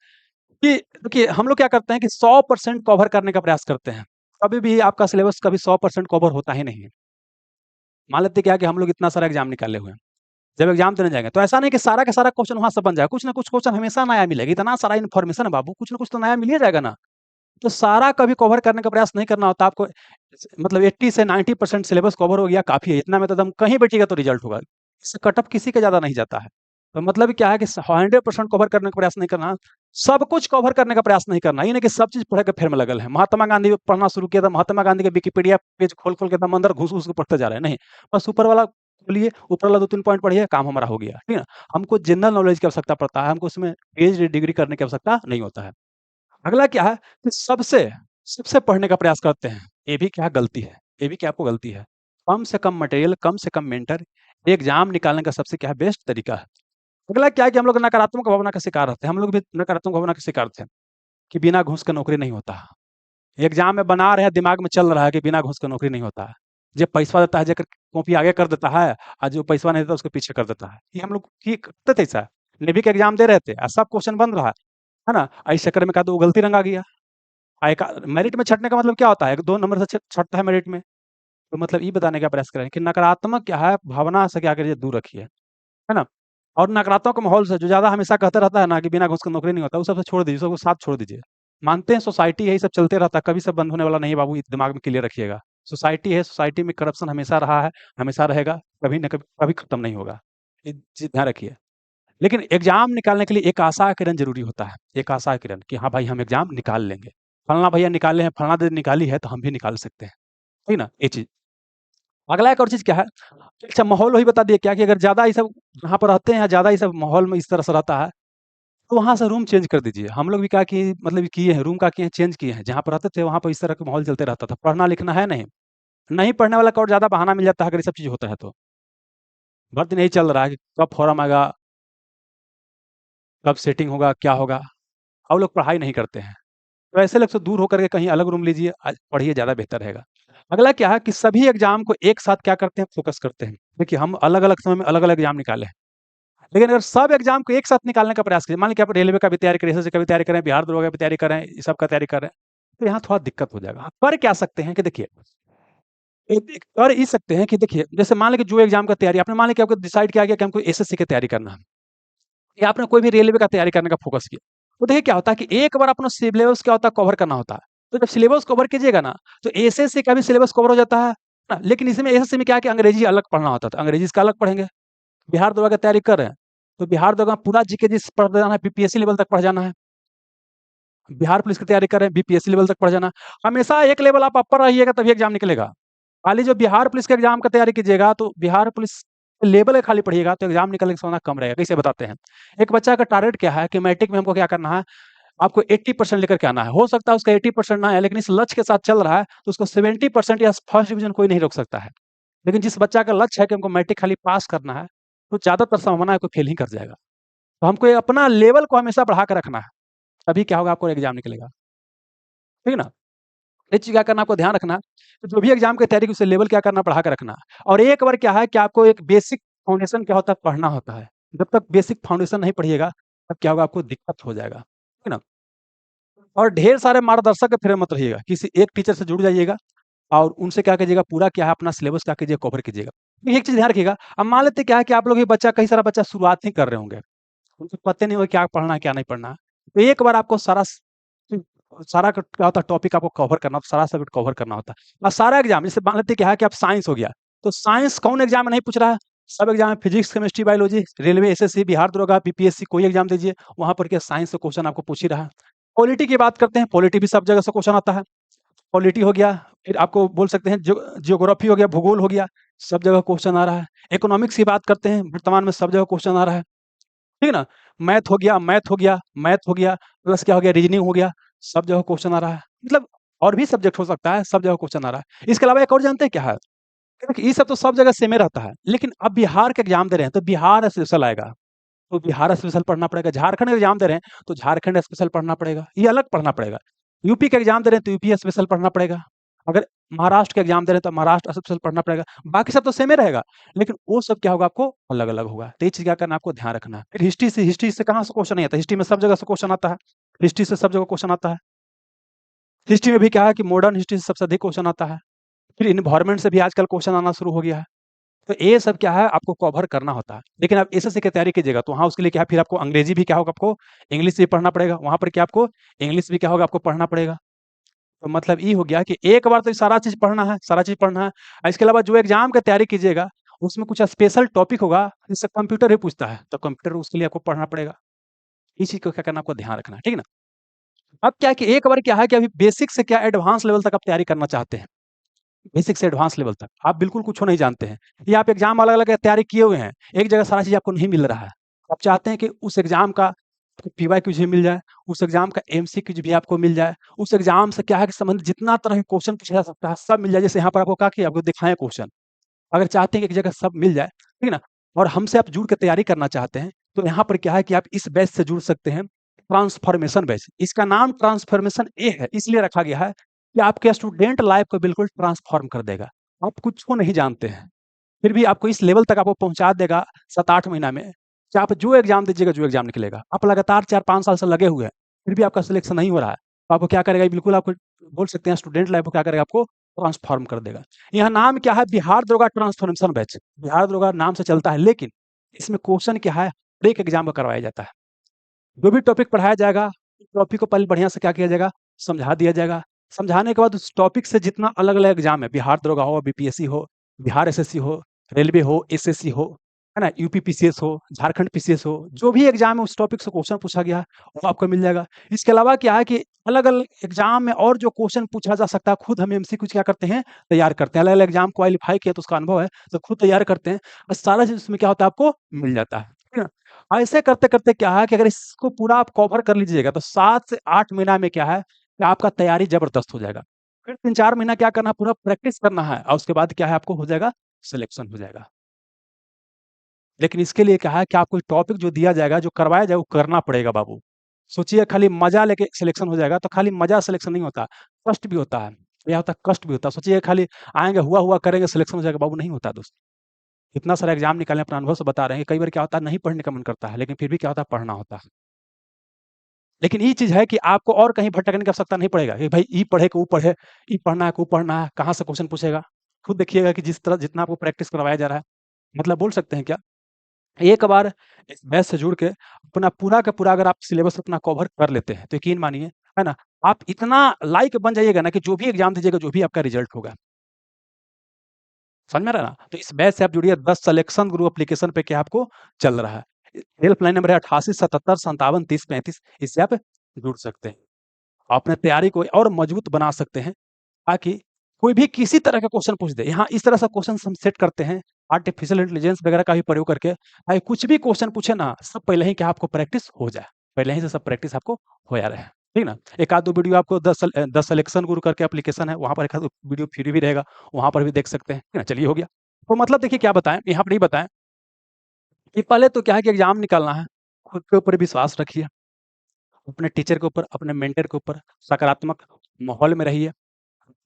कि देखिए, हम लोग क्या करते हैं कि 100% कवर करने का प्रयास करते हैं। कभी भी आपका सिलेबस कभी 100% कवर होता ही नहीं है। मान लेते हैं क्या कि हम लोग इतना सारा एग्ज़ाम निकाले हुए हैं। जब एग्ज़ाम देने जाएँगे, तो ऐसा नहीं कि सारा का सारा क्वेश्चन वहाँ से बन जाएगा। कुछ ना कुछ क्वेश्चन हमेशा नया मिलेगा। इतना सारा इन्फॉर्मेशन है बाबू, कुछ ना कुछ तो नया मिल ही जाएगा ना। तो सारा कभी कवर करने का प्रयास नहीं करना होता आपको। मतलब 80 से 90% सिलेबस कवर हो गया, काफ़ी है। इतना में तो एकदम कहीं बैठिएगा तो रिजल्ट होगा। इससे कट ऑफ किसी का ज़्यादा नहीं जाता है। तो मतलब क्या है कि 100% कवर करने का प्रयास नहीं करना, सब कुछ कवर करने का प्रयास नहीं करना। ये नहीं कि सब चीज़ पढ़ के फेर में लगल है। महात्मा गांधी पढ़ना शुरू किया था, महात्मा गांधी के विकिपीडिया पेज खोल-खोल के एकदम अंदर घुस-घुस के पढ़ते जा रहे हैं, नहीं। बस ऊपर वाला खोलिए, ऊपर वाला 2-3 पॉइंट पढ़िए, काम हमारा हो गया। ठीक है ना? हमको जनरल नॉलेज की आवश्यकता पड़ता है, हमको उसमें पीएचडी डिग्री करने की आवश्यकता नहीं होता है। अगला क्या है कि सबसे सबसे पढ़ने का प्रयास करते हैं। ये भी क्या गलती है, ये भी क्या आपको गलती है। कम से कम मटेरियल, कम से कम मेंटर, एग्ज़ाम निकालने का सबसे क्या है, बेस्ट तरीका है। अगला क्या है कि हम लोग नकारात्मक भावना का शिकार रहते हैं। हम लोग भी नकारात्मक भावना के शिकार थे कि बिना घूस के नौकरी नहीं होता। एग्ज़ाम में बना रहे हैं, दिमाग में चल रहा है कि बिना घूस के नौकरी नहीं होता है। जो पैसा देता है, जेकर कॉपी आगे कर देता है, और जो पैसा नहीं देता उसको पीछे कर देता है। ये हम लोग ये करते थे ऐसा। नेवी का एग्ज़ाम दे रहे थे, सब क्वेश्चन बन रहा है ना? इस चक्कर में क्या, तो वो गलती रंगा गया। एक मेरिट में छँटने का मतलब क्या होता है? 2 नंबर से छ छँटता है मेरिट में। तो मतलब ये बताने का प्रयास करें कि नकारात्मक क्या है, भावना से क्या करिए, दूर रखिए, है ना? और नकारात्मक माहौल से जो ज़्यादा हमेशा कहता रहता है ना कि बिना घूस के नौकरी नहीं होता, वो सबसे छोड़ दीजिए, सबको साथ छोड़ दीजिए। मानते हैं सोसाइटी यही सब चलते रहता है, कभी सब बंद होने वाला नहीं है बाबू, ये दिमाग में क्लियर रखिएगा। सोसाइटी है, सोसाइटी में करप्शन हमेशा रहा है, हमेशा रहेगा, कभी न कभी कभी खत्म नहीं होगा। ये चीज़ ध्यान रखिए। लेकिन एग्ज़ाम निकालने के लिए एक आशा किरण ज़रूरी होता है, एक आशा किरण कि हाँ भाई, हम एग्ज़ाम निकाल लेंगे। फलाना भैया निकाले हैं, फलाना दीदी निकाली है, तो हम भी निकाल सकते हैं। ठीक ना? ये चीज़। अगला एक और चीज़ क्या है, अच्छा माहौल वही बता दिए क्या कि अगर ज़्यादा ये सब जहाँ पर रहते हैं, ज़्यादा ये सब माहौल में इस तरह से रहता है, तो वहाँ से रूम चेंज कर दीजिए। हम लोग भी क्या किए, मतलब किए हैं, रूम क्या किए हैं, चेंज किए हैं। जहाँ पर रहते थे, वहाँ पर इस तरह का माहौल चलते रहता था। पढ़ना-लिखना है नहीं। नहीं पढ़ने वाला का और ज़्यादा बहाना मिल जाता है अगर ये सब चीज़ होता है तो। भर दिन यही चल रहा है कि कब फ़ॉर्म आएगा, कब सेटिंग होगा, क्या होगा, और लोग पढ़ाई नहीं करते हैं। तो ऐसे लोग से दूर होकर के कहीं अलग रूम लीजिए, पढ़िए, ज़्यादा बेहतर रहेगा। अगला क्या है कि सभी एग्ज़ाम को एक साथ क्या करते हैं, फ़ोकस करते हैं। देखिए, हम अलग-अलग समय में अलग-अलग एग्ज़ाम निकाले हैं। लेकिन अगर सब एग्ज़ाम को एक साथ निकालने का प्रयास कीजिए, मान लीजिए आप रेलवे का भी तैयारी करें, एसएससी का भी तैयारी करें, बिहार दरोगा का भी तैयारी कर रहे हैं, ये सब का तैयारी कर रहे हैं, तो यहाँ थोड़ा दिक्कत हो जाएगा। आप कर क्या सकते हैं कि देखिए, एक एक कर ये सकते हैं कि देखिए, जैसे मान लें कि जो एग्ज़ाम का तैयारी आपने, मान लें कि आपको डिसाइड किया गया कि हमको एसएससी की तैयारी करना है, या आपने कोई भी रेलवे का तैयारी करने का फ़ोकस किया। तो देखिए क्या होता है कि एक बार अपना सिलेबस क्या होता है, कवर करना होता है। तो जब सिलेबस कवर कीजिएगा ना, तो एसएससी का भी सिलेबस कवर हो जाता है ना? लेकिन इसमें एसएससी में क्या है कि अंग्रेजी अलग पढ़ना होता था, अंग्रेजी इसका अलग पढ़ेंगे। बिहार दरोगा की तैयारी कर रहे हैं, तो बिहार दरोगा पूरा जीके जिस पढ़ जाना है, बीपीएससी लेवल तक पढ़ जाना है। बिहार पुलिस की तैयारी कर रहे हैं, बीपीएससी लेवल तक पढ़ जाना। हमेशा एक लेवल आप अपर रहिएगा तभी एग्ज़ाम निकलेगा। खाली जो बिहार पुलिस के एग्ज़ाम का तैयारी कीजिएगा, तो बिहार पुलिस लेवल का खाली पढ़िएगा, तो एग्ज़ाम निकलने की संभावना कम रहेगा। कैसे बताते हैं? एक बच्चा का टारगेट क्या है कि मैट्रिक में हमको क्या करना है, आपको 80% लेकर के आना है। हो सकता है उसका 80% ना है, लेकिन इस लक्ष्य के साथ चल रहा है, तो उसको 70% या फर्स्ट डिवीज़न कोई नहीं रोक सकता है। लेकिन जिस बच्चा का लक्ष्य है कि हमको मैट्रिक खाली पास करना है, तो ज़्यादातर संभावना है कोई फेल ही कर जाएगा। तो हमको ये अपना लेवल को हमेशा बढ़ा के रखना है, तभी क्या होगा आपको एग्ज़ाम निकलेगा, ठीक है ना? ये चीज़ क्या करना है आपको ध्यान रखना है, तो जो भी एग्ज़ाम की तैयारी की उसे लेवल क्या करना बढ़ा के रखना है। और एक बार क्या है कि आपको एक बेसिक फाउंडेशन क्या होता है पढ़ना होता है। जब तक बेसिक फाउंडेशन नहीं पढ़िएगा, तब क्या होगा आपको दिक्कत हो जाएगा, ठीक है ना? और ढेर सारे मार्गदर्शक के फेरे मत रहिएगा, किसी एक टीचर से जुड़ जाइएगा और उनसे क्या कीजिएगा पूरा क्या है अपना सिलेबस क्या कीजिए कवर कीजिएगा। एक चीज़ ध्यान रखिएगा, अब मान लेते हैं क्या है कि आप लोग ये बच्चा कई सारा बच्चा शुरुआत ही कर रहे होंगे, उनको पता नहीं होगा क्या पढ़ना है, क्या नहीं पढ़ना है। तो एक बार आपको सारा क्या होता है टॉपिक आपको कवर करना सारा सब्जेक्ट कवर करना होता है। और सारा एग्ज़ाम जैसे मान लेते हैं क्या है कि आप साइंस हो गया, तो साइंस कौन एग्ज़ाम में नहीं पूछ रहा है? सब एग्ज़ाम में physics, chemistry, biology, railway, SSC, Bihar दरोगा, बीपीएससी कोई एग्ज़ाम दीजिए, वहाँ पर क्या साइंस से क्वेश्चन आपको पूछ ही रहा है। पॉलिटी की बात करते हैं, पॉलिटी भी सब जगह से क्वेश्चन आता है। पॉलिटी हो गया, फिर आपको बोल सकते हैं ज्योग्राफी हो गया, भूगोल हो गया, सब जगह क्वेश्चन आ रहा है। इकोनॉमिक्स की बात करते हैं, वर्तमान में सब जगह क्वेश्चन आ रहा है। ठीक है ना? मैथ हो गया, प्लस क्या हो गया रीजनिंग हो गया, सब जगह क्वेश्चन आ रहा है। मतलब और भी सब्जेक्ट हो सकता है, सब जगह क्वेश्चन आ रहा है। इसके अलावा एक और जानते हैं क्या है? देखिए ये सब तो सब जगह सेमे रहता है, लेकिन अब बिहार का एग्ज़ाम दे रहे हैं, तो बिहार स्पेशल आएगा, तो बिहार स्पेशल पढ़ना पड़ेगा। झारखंड का एग्ज़ाम दे रहे हैं, तो झारखंड स्पेशल पढ़ना पड़ेगा, ये अलग पढ़ना पड़ेगा। यूपी का एग्ज़ाम दे रहे हैं, तो यूपी स्पेशल पढ़ना पड़ेगा। अगर महाराष्ट्र का एग्ज़ाम दे रहे हैं, तो महाराष्ट्र स्पेशल पढ़ना पड़ेगा। बाकी सब तो सेम ही रहेगा, लेकिन वो सब क्या होगा आपको अलग-अलग होगा। तो ये चीज़ क्या करना है आपको ध्यान रखना है। फिर हिस्ट्री से कहाँ से क्वेश्चन नहीं आता? हिस्ट्री में सब जगह से क्वेश्चन आता है। हिस्ट्री से सब जगह क्वेश्चन आता है। हिस्ट्री में भी क्या है कि मॉडर्न हिस्ट्री से सबसे अधिक क्वेश्चन आता है। फिर एनवायरनमेंट से भी आजकल क्वेश्चन आना शुरू हो गया है। तो ये सब क्या है आपको कवर करना होता है। लेकिन आप एसएससी की तैयारी कीजिएगा तो वहाँ उसके लिए क्या है फिर आपको अंग्रेजी भी क्या होगा आपको इंग्लिश भी पढ़ना पड़ेगा। वहाँ पर क्या आपको इंग्लिश भी क्या होगा आपको पढ़ना पड़ेगा। तो मतलब ये हो गया कि एक बार तो ये सारा चीज़ पढ़ना है, सारा चीज़ पढ़ना है। इसके अलावा जो एग्ज़ाम की तैयारी कीजिएगा, उसमें कुछ स्पेशल टॉपिक होगा, जिससे कंप्यूटर ही पूछता है, तो कंप्यूटर उसके लिए आपको पढ़ना पड़ेगा। इस चीज़ को क्या करना है आपको ध्यान रखना है, ठीक है ना? अब क्या है कि एक बार क्या है कि अभी बेसिक से क्या एडवांस लेवल तक आप तैयारी करना चाहते हैं। बेसिक से एडवांस लेवल तक, आप बिल्कुल कुछ नहीं जानते हैं। ये आप एग्ज़ाम अलग-अलग तैयारी किए हुए हैं, एक जगह सारा चीज़ आपको नहीं मिल रहा है। आप चाहते हैं कि उस एग्ज़ाम का पीवाईक्यूज़ भी मिल जाए, उस एग्ज़ाम का एमसीक्यूज़ भी आपको मिल जाए, उस एग्ज़ाम से क्या है कि संबंधित जितना तरह के क्वेश्चन पूछा जा सकता है, सब मिल जाए। जैसे यहाँ पर आपको कहा कि आपको दिखाएँ क्वेश्चन। अगर चाहते हैं कि एक जगह सब मिल जाए, ठीक है ना? और हमसे आप जुड़ के तैयारी करना चाहते हैं, तो यहाँ पर क्या है कि आप इस बैच से जुड़ सकते हैं, ट्रांसफॉर्मेशन बैच। इसका नाम ट्रांसफॉर्मेशन ए है, इसलिए रखा गया है कि आपके स्टूडेंट लाइफ़ को बिल्कुल ट्रांसफॉर्म कर देगा। आप कुछ को नहीं जानते हैं, फिर भी आपको इस लेवल तक आपको पहुँचा देगा 7-8 महीना में, कि आप जो एग्ज़ाम दीजिएगा, जो एग्ज़ाम निकलेगा। आप लगातार 4-5 साल से लगे हुए हैं, फिर भी आपका सिलेक्शन नहीं हो रहा है, तो आपको क्या करेगा, ये बिल्कुल आपको बोल सकते हैं स्टूडेंट लाइफ़ को क्या करेगा, आपको ट्रांसफॉर्म कर देगा। यह नाम क्या है, बिहार दरोगा ट्रांसफॉर्मेशन बैच। बिहार दरोगा नाम से चलता है, लेकिन इसमें क्वेश्चन क्या है, हर एक एग्ज़ाम में करवाया जाता है। जो भी टॉपिक पढ़ाया जाएगा, उस टॉपिक को पहले बढ़िया से क्या किया जाएगा, समझा दिया जाएगा। समझाने के बाद उस टॉपिक से जितना अलग-अलग एग्ज़ाम है, बिहार दरोगा हो, बीपीएससी हो, बिहार एसएससी हो, रेलवे हो, एसएससी हो, है ना? यूपी पीसीएस हो, झारखंड पीसीएस हो, जो भी एग्ज़ाम है उस टॉपिक से क्वेश्चन पूछा गया है, वो आपको मिल जाएगा। इसके अलावा क्या है कि अलग-अलग एग्ज़ाम में और जो क्वेश्चन पूछा जा सकता है, खुद हम एमसीक्यूज़ क्या करते हैं, तैयार करते हैं। अलग-अलग एग्ज़ाम क्वालीफाई किया तो उसका अनुभव है, तो खुद तैयार करते हैं और सारा चीज़ उसमें क्या होता है आपको मिल जाता है। ठीक है ना? ऐसे करते-करते क्या है कि अगर इसको पूरा आप कवर कर लीजिएगा तो 7 से 8 महीना में क्या है कि आपका तैयारी ज़बरदस्त हो जाएगा। फिर 3-4 महीना क्या करना है पूरा प्रैक्टिस करना है और उसके बाद क्या है आपको हो जाएगा सिलेक्शन हो जाएगा। लेकिन इसके लिए क्या है कि आपको टॉपिक जो दिया जाएगा, जो करवाया जाए वो करना पड़ेगा बाबू। सोचिए खाली मज़ा लेके सिलेक्शन हो जाएगा तो खाली मज़ा सिलेक्शन नहीं होता, कष्ट भी होता है। या होता है कष्ट भी होता है। सोचिए खाली आएँगे हुआ-हुआ करेंगे सिलेक्शन हो जाएगा बाबू नहीं होता दोस्त। इतना सारा एग्ज़ाम निकाले अपने अनुभव से बता रहे हैं कि कई बार क्या होता है नहीं पढ़ने का मन करता है, लेकिन फिर भी क्या होता है पढ़ना होता है। लेकिन ये चीज़ है कि आपको और कहीं भटकने की आवश्यकता नहीं पड़ेगा कि भाई ये पढ़े कि वो पढ़े, ये पढ़ना है कि वो पढ़ना है, कहाँ से क्वेश्चन पूछेगा। खुद देखिएगा कि जिस तरह जितना आपको प्रैक्टिस करवाया जा रहा है, मतलब बोल सकते हैं क्या, एक बार इस बैच से जुड़ के अपना पूरा का पूरा अगर आप सिलेबस अपना कवर कर लेते हैं, तो यकीन मानिए, है ना? आप इतना लायक बन जाइएगा ना कि जो भी एग्ज़ाम दीजिएगा, जो भी आपका रिज़ल्ट होगा, समझ में आ रहा है ना? तो इस बैच से आप जुड़िए 10 सिलेक्शन गुरु एप्लीकेशन पे क्या आपको चल रहा है। हेल्पलाइन नंबर है 88 77 57 30 35 इससे आप जुड़ सकते हैं। अपने तैयारी को और मजबूत बना सकते हैं, ताकि कोई भी किसी तरह का क्वेश्चन पूछ दे। यहाँ इस तरह से क्वेश्चन हम सेट करते हैं, आर्टिफिशियल इंटेलिजेंस वगैरह का भी प्रयोग करके, ताकि कुछ भी क्वेश्चन पूछे ना, सब पहले ही क्या आपको प्रैक्टिस हो जाए। पहले ही से सब प्रैक्टिस आपको होया रहे, ठीक ना? एक आध 2 वीडियो आपको 10 सिलेक्शन गुरु करके एप्लीकेशन है, वहाँ पर एक आध वीडियो फ्री भी रहेगा, वहाँ पर भी देख सकते हैं, है ना? चलिए हो गया। तो मतलब देखिए क्या बताएँ, यहाँ पर नहीं बताएँ कि पहले तो क्या है कि एग्ज़ाम निकालना है, खुद के ऊपर विश्वास रखिए, अपने टीचर के ऊपर, अपने मेंटर के ऊपर, सकारात्मक माहौल में रहिए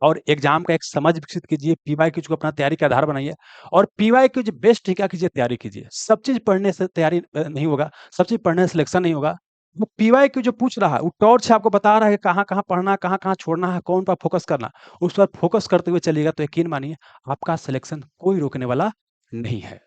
और एग्ज़ाम का एक समझ विकसित कीजिए, पीवाईक्यू को अपना तैयारी का आधार बनाइए और पीवाईक्यू जो बेस्ट है क्या कीजिए, तैयारी कीजिए। सब चीज़ पढ़ने से तैयारी नहीं होगा, सब चीज़ पढ़ने से सिलेक्शन नहीं होगा। वो पीवाईक्यू जो पूछ रहा है, वो टॉर्च है आपको बता रहा है कि कहाँ-कहाँ पढ़ना है, कहाँ-कहाँ छोड़ना है, कौन पर फ़ोकस करना है। उस पर फ़ोकस करते हुए चलिएगा तो यकीन मानिए आपका सिलेक्शन कोई रोकने वाला नहीं है।